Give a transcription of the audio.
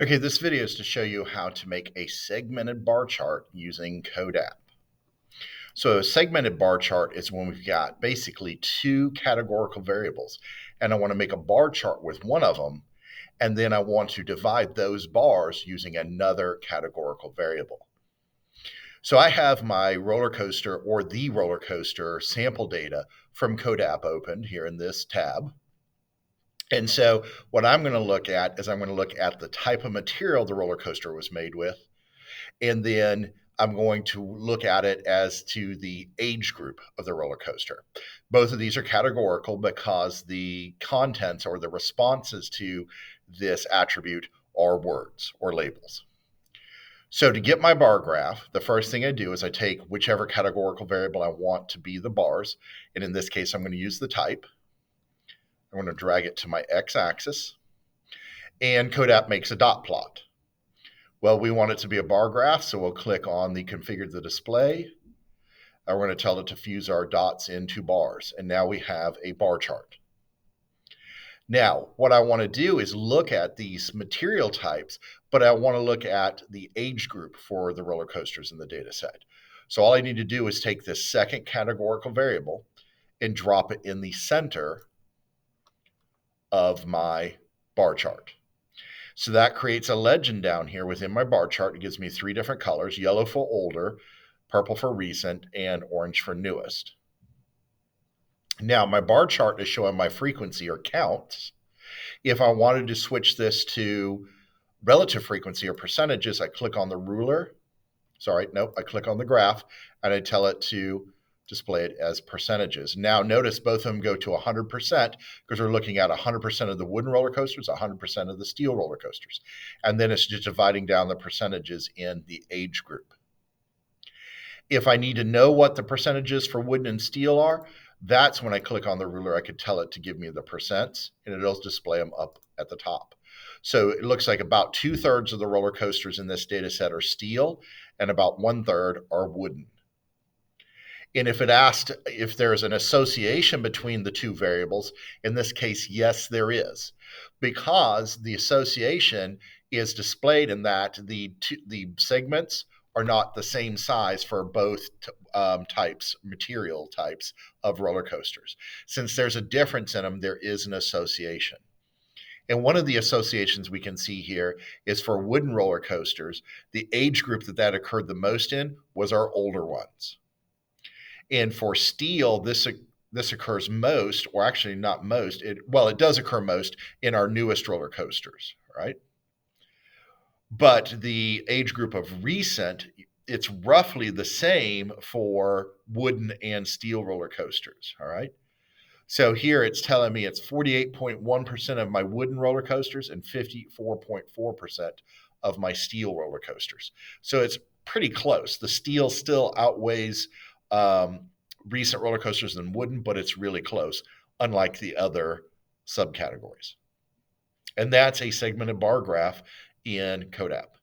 Okay, this video is to show you how to make a segmented bar chart using CODAP. So a segmented bar chart is when we've got basically two categorical variables, and I want to make a bar chart with one of them, and then I want to divide those bars using another categorical variable. So I have my roller coaster or the roller coaster sample data from CODAP opened here in this tab. And so what I'm going to look at is I'm going to look at the type of material the roller coaster was made with, and then I'm going to look at it as to the age group of the roller coaster. Both of these are categorical because the contents or the responses to this attribute are words or labels. So to get my bar graph, the first thing I do is I take whichever categorical variable I want to be the bars, and in this case, I'm going to use the type. I'm going to drag it to my x-axis, and CODAP makes a dot plot. Well, we want it to be a bar graph, so we'll click on the configure the display. We're going to tell it to fuse our dots into bars, and now we have a bar chart. Now, what I want to do is look at these material types, but I want to look at the age group for the roller coasters in the data set. So all I need to do is take this second categorical variable and drop it in the center of my bar chart. So that creates a legend down here within my bar chart. It gives me three different colors: yellow for older, purple for recent, and orange for newest. Now, my bar chart is showing my frequency or counts. If I wanted to switch this to relative frequency or percentages, I click on the ruler. I click on the graph, and I tell it to display it as percentages. Now, notice both of them go to 100% because we're looking at 100% of the wooden roller coasters, 100% of the steel roller coasters. And then it's just dividing down the percentages in the age group. If I need to know what the percentages for wooden and steel are, that's when I click on the ruler. I could tell it to give me the percents, and it'll display them up at the top. So it looks like about 2/3 of the roller coasters in this data set are steel, and about 1/3 are wooden. And if it asked if there's an association between the two variables, in this case, yes, there is, because the association is displayed in that the segments are not the same size for both material types of roller coasters. Since there's a difference in them, there is an association. And one of the associations we can see here is for wooden roller coasters, the age group that occurred the most in was our older ones. And for steel, this occurs most, or actually not most, it does occur most in our newest roller coasters, right? But the age group of recent, it's roughly the same for wooden and steel roller coasters, all right? So here it's telling me it's 48.1% of my wooden roller coasters and 54.4% of my steel roller coasters. So it's pretty close. The steel still outweighs recent roller coasters than wooden, but it's really close, unlike the other subcategories. And that's a segmented bar graph in CODAP.